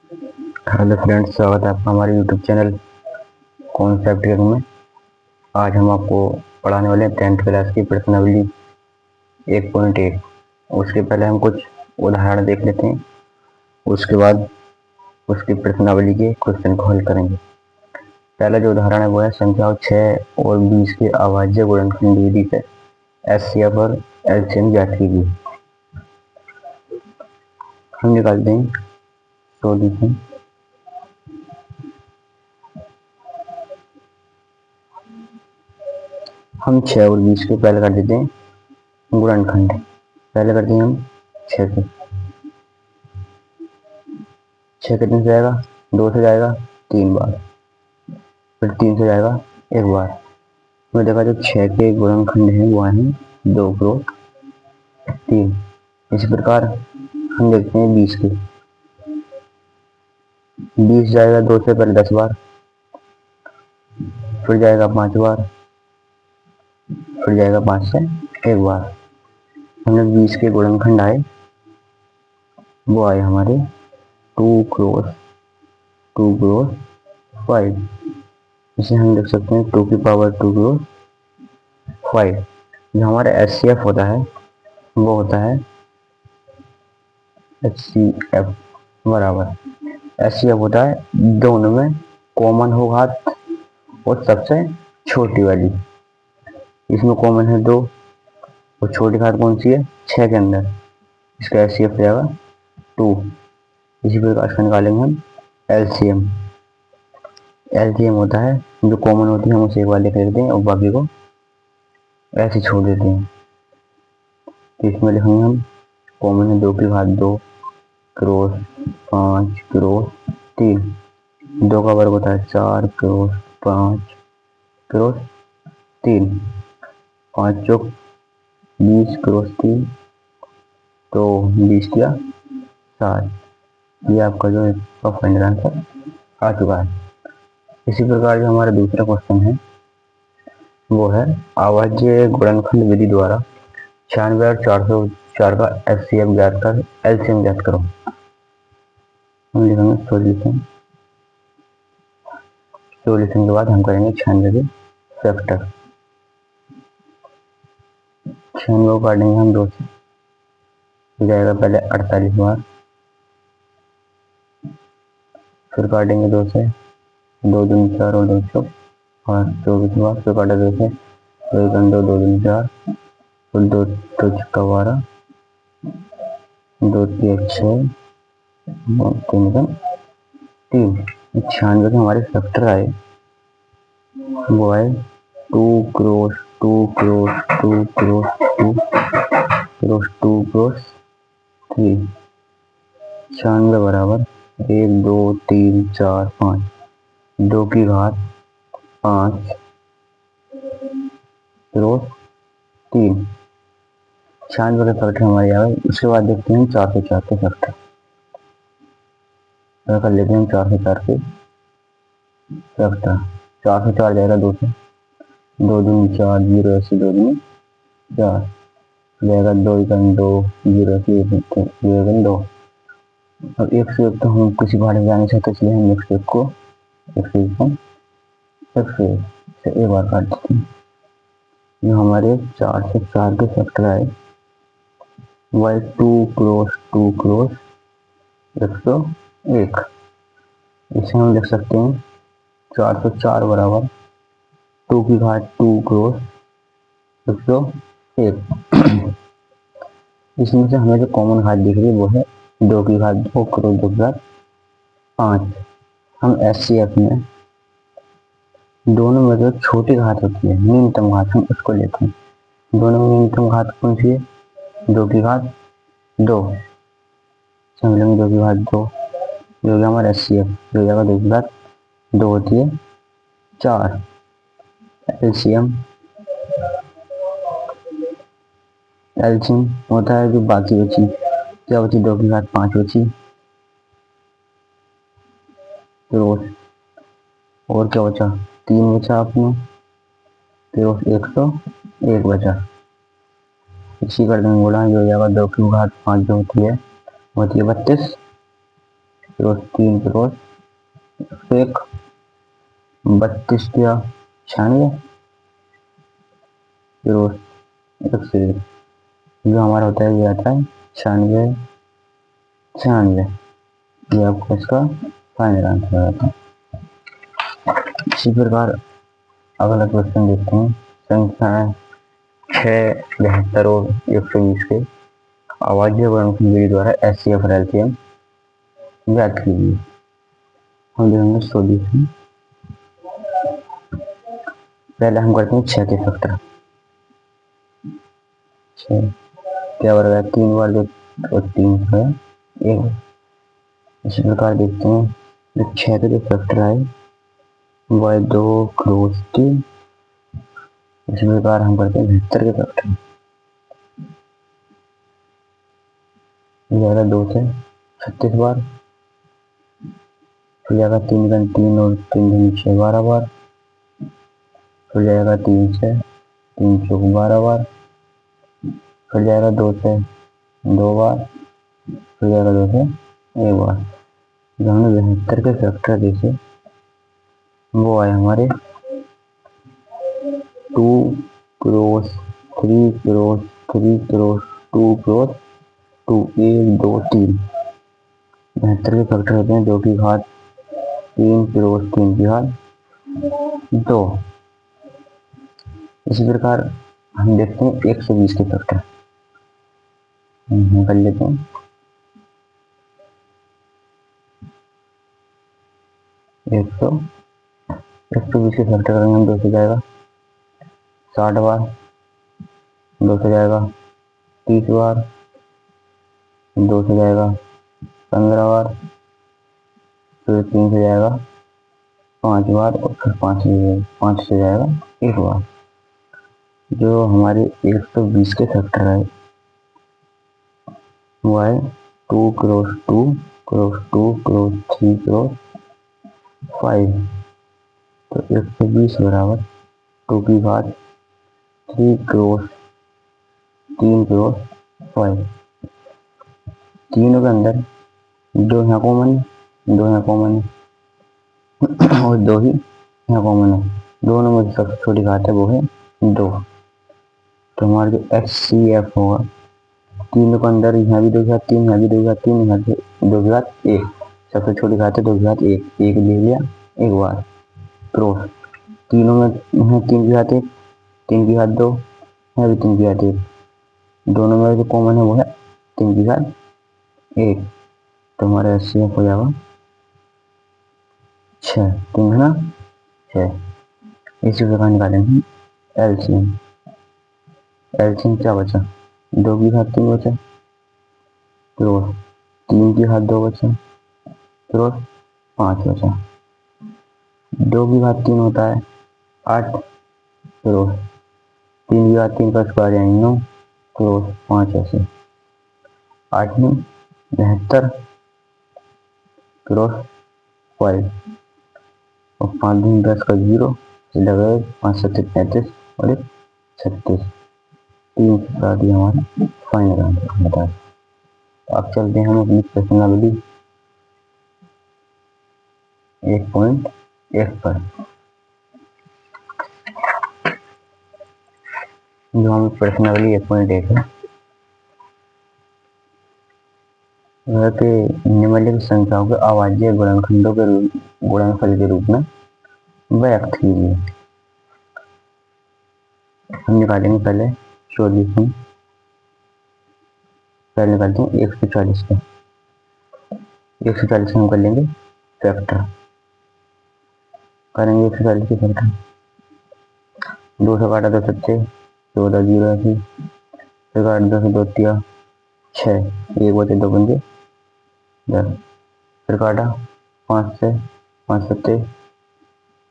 Hello friends, स्वागत है आपका हमारे यूट्यूब चैनल कॉन्सेप्ट में। आज हम आपको पढ़ाने वाले हैं 10th क्लास की प्रश्नावली 1.1। उसके पहले हम कुछ उदाहरण देख लेते हैं, उसके बाद उसकी प्रश्नावली के क्वेश्चन को हल करेंगे। पहला जो उदाहरण है वो है संख्याओं 6 और 20 के अभाज्य गुणनखंड विधि से एचसीएफ और एलसीएम ज्ञात कीजिए। हम निकालते हैं सॉल्यूशन। हम 6 और 20 के पहले कर देते हैं गुणनखंड। पहले करते हैं हम 6 से। 6 कितने से जाएगा? 2 से जाएगा 3 बार, फिर 3 से जाएगा 1 बार। तो देखा जो 6 के गुणनखंड हैं वो हैं 2 × 3। इसी प्रकार हम देखते हैं 20 के। 20 जाएगा 2 से पहले 10 बार, फिर जाएगा 5 बार, फिर जाएगा 5 से 1 बार। हमने 20 के गुणनखंड आए, वो आए हमारे 2 × 2 × 5। इसे हम देख सकते हैं 2 की पावर 2 × 5। जो हमारा एचसीएफ होता है वो होता है एचसीएफ बराबर, एचसीएफ होता है दोनों में कॉमन हो घात और सबसे छोटी वाली। इसमें कॉमन है 2 और छोटी घात कौन सी है? 6 के अंदर। इसका एचसीएफ जाएगा 2। इसी प्रकार से निकालेंगे हम एलसीएम। एलसीएम होता है जो कॉमन होती है हम उसे एक बार लिख देते हैं और बाकी को ऐसे छोड़ देते हैं। तो इसमें लिखेंगे हम कॉमन है 2 की घात 2 × 5 × 3। 2 का वर्ग होता है 4 × 5 × 3। 5 चौक 20 × 3, तो 20 किया 7। ये आपका जो है फाइनल आंसर आ चुका है। इसी प्रकार जो हमारा दूसरा क्वेश्चन है वो है अभाज्य गुणनखंड विधि द्वारा 96 और 404 का एचसीएफ ज्ञात कर एलसीएम ज्ञात करो। हम लिखेंगे सॉल्यूशन। सॉल्यूशन के बाद हम करेंगे 96 के फैक्टर। 96 को काटेंगे हम 2 से, हो जाएगा पहले 48 बार, फिर काटेंगे 2 से, 2 दूनी 4 और 2 चौक 24 बार, फिर काटा 2 से, 2 2 दूनी 4 और 2 2 छक्का 12, 2 3 6, 3 3। 96 के हमारे फैक्टर आए, वो आए 2 × 2 × 2 × 2 × 2 × 3। 96 बराबर 1 2 3 4 5, 2 की घात 5 × 3। 96 के फैक्टर हमारे आ गए। उसके बाद देखते हैं 404 के फैक्टर। कर लेते हैं 404 के फैक्टर। 404 जाएगा 2 से, 2 दूनी 4, 0 ऐसे 2 दूनी 4, जाएगा 2 1 2, 0 ऐसे 0 1 2। अब 1 से 1 तो हम किसी भाड़े में जाने सकते, इसलिए हम 1 से 1 को 1 से 1 से एक बार काट देते हैं। ये हमारे 404 के फैक्टर आए, वाई 2 × 2 × 101। इसे हम लिख सकते हैं 404 बराबर 2 की घात 2 × 101। इसमें से हमें जो कॉमन घात दिख रही है वो है 2 की घात 2 × 2 की घात 5। हम एचसीएफ में दोनों में जो छोटी घात होती है, न्यूनतम घात, हम उसको लेते हैं। दोनों में न्यूनतम घात कौन सी है? 2 की घात 2। समझेंगे 2 की घात 2 जो गया हमारा एचसीएफ, जो जाएगा 2 की घात 2 होती है 4। एलसीएम एलसीएम होता है जो बाकी बची, क्या बची? 2 की घात 5 बची, फिर और क्या बचा? 3 बचा अपने, फिर 101 बचा। इसी कर देंगे गुणा, जो जाएगा 2 की घात 5 जो होती है 32। क्रॉस 3 क्रॉस 1 32 या 96 क्रॉस 1 से 1 जो हमारा होता है ये आता है 96 96। ये आपको इसका फाइनल आंसर आता है। इसी प्रकार अगला क्वेश्चन देखते हैं। संख्याएं 6, 72 और 120 के अभाज्य गुणनखंड विधि द्वारा HCF और LCM ज्ञात कीजिए। हम देखेंगे सॉल्यूशन। पहले हम करते हैं 6 के फैक्टर। 6 क्या बराबर है 3 बार 2 और 3 है 1। इसी प्रकार देखते हैं जो 6 के जो फैक्टर आए वह 2 क्रॉस 3। इसी प्रकार हम करते हैं 72 के फैक्टर। जाएगा 2 से 36 बार, फिर जाएगा 3 गण 3 और 3 दूनी 6 12 बार, फिर जाएगा 3 से 3 चौक 12 बार, फिर जाएगा 2 से 2 बार, फिर जाएगा 2 से 1 बार। जो हमने 72 के फैक्टर देखे वो आए हमारे 2 क्रॉस 3 क्रॉस 3 क्रॉस 2 क्रॉस 2 1 2 3। 72 के फैक्टर होते हैं 2 की घात 3 क्रॉस 3 की घात 2। इसी प्रकार हम देखते हैं 120 के फैक्टर कर लेते हैं। 120 के फैक्टर करेंगे हम 2 से जाएगा 60 बार, 2 से जाएगा 30 बार, 2 से जाएगा 15 बार, फिर 3 से जाएगा 5 बार और फिर 5 से जाएगा 1 बार। जो हमारे 120 के फैक्टर है वो है 2 क्रॉस 2 क्रॉस 2 क्रॉस 3 क्रॉस 5। तो 120 बराबर 2 की घात 3 क्रॉस 3 क्रॉस 5। तीनों के अंदर 2 यहाँ कॉमन है, 2 यहाँ कॉमन है और 2 ही यहाँ कॉमन है। दोनों में सबसे छोटी घात है वो है 2। तो हमारा जो HCF होगा तीनों के अंदर यहाँ भी 2 की घात 3, यहाँ भी 2 की घात 3, यहाँ भी 2 की घात 1। सबसे छोटी घात है 2 की घात 1, 1 ले लिया 1 बार क्रॉस। तीनों में यहाँ 3 की घात 1, 3 की घात 2, यहाँ भी 3 की घात 1। दोनों में जो कॉमन है वो है 3 की घात 1। तो हमारा HCF हो जाएगा 6, 3 है ना 6। इसी प्रकार निकालेंगे LCM। LCM क्या बचा 2 की घात 3 बचा क्रॉस 3 की घात 2 बचा क्रॉस 5 बचा। 2 की घात 3 होता है 8 क्रॉस 3 की घात 3 का स्क्वायर यानी 9 क्रॉस 5 ऐसे 8 में 72 क्रॉस 5 और 5 दिन 10 का 0 लगा 5 7 35 और 36। 3 के साथ ही हमारा फाइनल आंसर होता है। अब चलते हैं हम अपनी प्रश्नावली 1.1 पर। जो हमें प्रश्नावली 1.1 है वह के निम्नलिखित संख्याओं के अभाज्य गुणनखंडों के गुणनफल के रूप में व्यक्त कीजिए। हम निकालेंगे पहले सॉल्यूशन। पहले निकालते हैं 140 का। 140 हम कर लेंगे फैक्टर। करेंगे 140 के फैक्टर 2 से काटा 2 सत्ते 14 0 ऐसी, फिर काट 2 से 2 तिया 6 1 बचे 2 बंदे 10, फिर काटा 5 से 5 सत्ते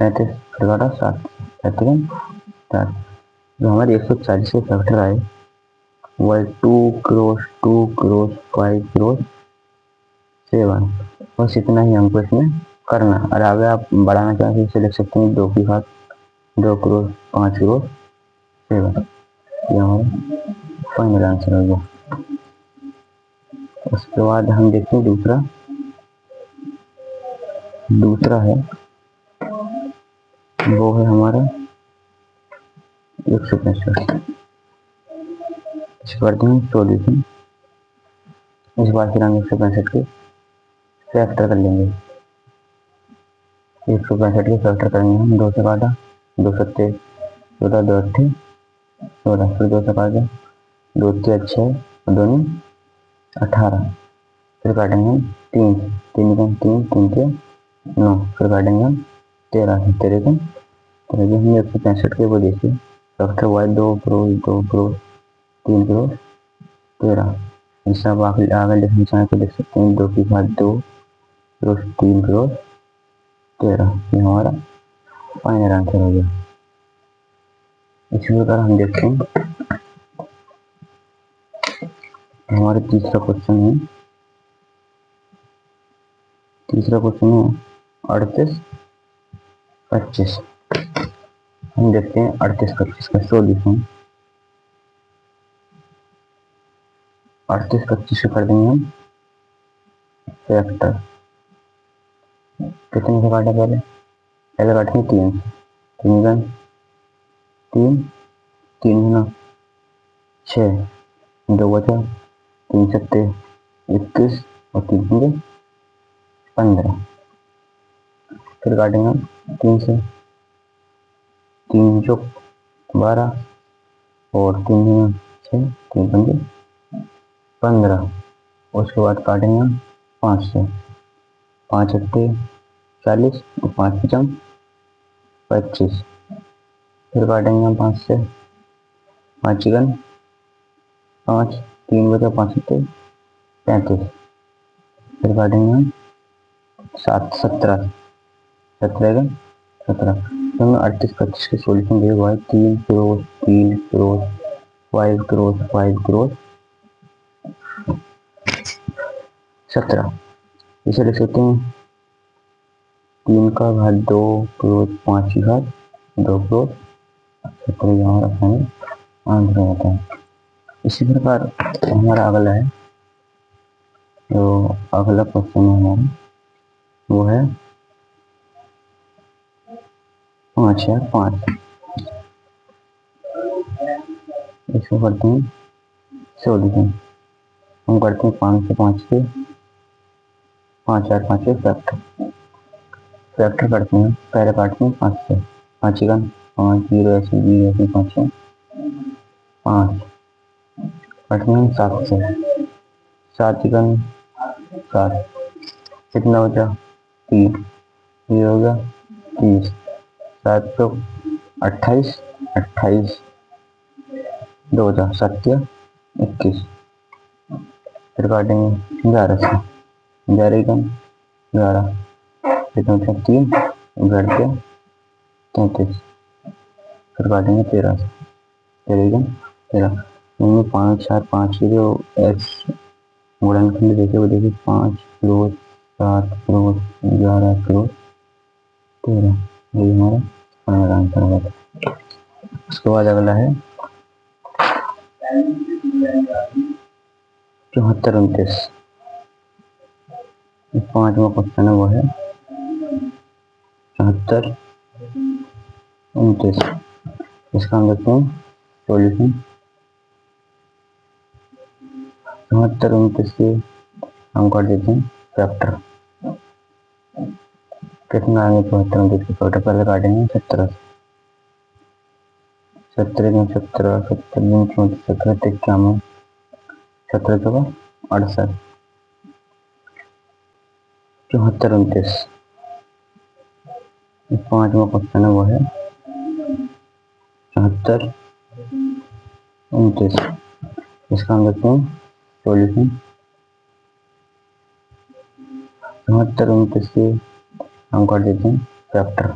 35, फिर काटा 7 7। जो हमारे 140 के फैक्टर आए वह 2 क्रॉस 2 क्रॉस 5 क्रॉस 7। बस इतना ही हमको इसमें करना। और आगे आप बढ़ाना चाहें इसे लिख सकते हैं 2 की घात 2 क्रॉस 5 क्रॉस 7। ये हमारा फाइनल आंसर होगा। उसके बाद हम देखते हैं दूसरा दूसरा है वो है हमारा 165। इस बार देंगे सॉल्यूशन। इस बार फिर हम 165 के फैक्टर कर लेंगे। 165 के फैक्टर करेंगे हम। 2 से काटा, 2 सत्ते 14, 2 अट्ठे 16, फिर 2 से काटा, 2 6 6 दोनों 18, फिर काटेंगे हम 3 3 का 3 3 के 9, फिर काटेंगे हम 13 13 का 13 के हम 165 के वो देखिए फैक्टर हुआ 2 करोड़ 2 करोड़ 3 करोड़ 13। ऐसा आप आगे लिखना चाहें तो लिख सकते हैं 2 की घात 2 करोड़ 3 करोड़ 13। ये हमारा फाइनल आंसर हो गया। इसी प्रकार हम देखते हैं हमारा तीसरा क्वेश्चन है 38 25। हम देखते हैं 38 25 का सॉल्यूशन। 38 25 से कर देंगे हम फैक्टर। कितने से काटा पहले काटेंगे 3 3 का 3 3 गुना 6 2 बचा 3 सत्ते 21 और 3 होंगे 15। फिर काटेंगे 3 से 3 चौक 12 और 3 गुना 6 3 होंगे 15। उसके बाद काटेंगे हम 5 से 5 अट्ठे 40 और 5 पचम 25। फिर काटेंगे हम 5 से 5 चिकन 5 3 बचा 5 अट्ठे 35। फिर काटेंगे हम 7 17 17 का 17। तो हमें 38 25 के सोल्यूशन दिए हुआ है 3 करोड़ 3 करोड़ 5 करोड़ 5 करोड़ 17। इसे लिख सकते हैं 3 का घात 2 करोड़ 5 की घात 2 करोड़ 17। हमारा फाइनल आंसर होता है। इसी प्रकार हमारा अगला है जो अगला क्वेश्चन है हमारा वो है 5005। इसको करते हैं सॉल्यूशन। हम करते हैं 5 से 5 के 5 4 5 के फैक्टर करते हैं। पहले काटते हैं 5 से 5 का 5 0 ऐसे 0 ऐसे 5 5 काटते हैं 7 से 7 का 7 कितना बचा 3 ये हो गया 30 7 तो 28 28 2 हजार 7 21। फिर काटेंगे 11 से 11 का 11 कितना बचा 3 घर के 33। फिर काटेंगे 13 से 13 का 13 उनमें 5 4 5 की जो एक्स गुणनखंड देखे वो देखिए 5 करोड़ 7 करोड़ 11 करोड़ 13। ये हमारा फाइनल आंसर होगा। उसके बाद अगला है 74 29। 5वां क्वेश्चन है वो है 74 29। इसका हम देखते हैं सॉल्यूशन। 74 29 से हम कर देते हैं फैक्टर। कितना आएंगे 74 29 के फैक्टर पहले काटेंगे 17 17 में 17 17 में 34 17 91 17 के बाद 68। 74 29 5वां क्वेश्चन है वो है 74 29। इसका हम देखते हैं सॉल्यूशन। 74 29 से हम कर देते हैं फैक्टर।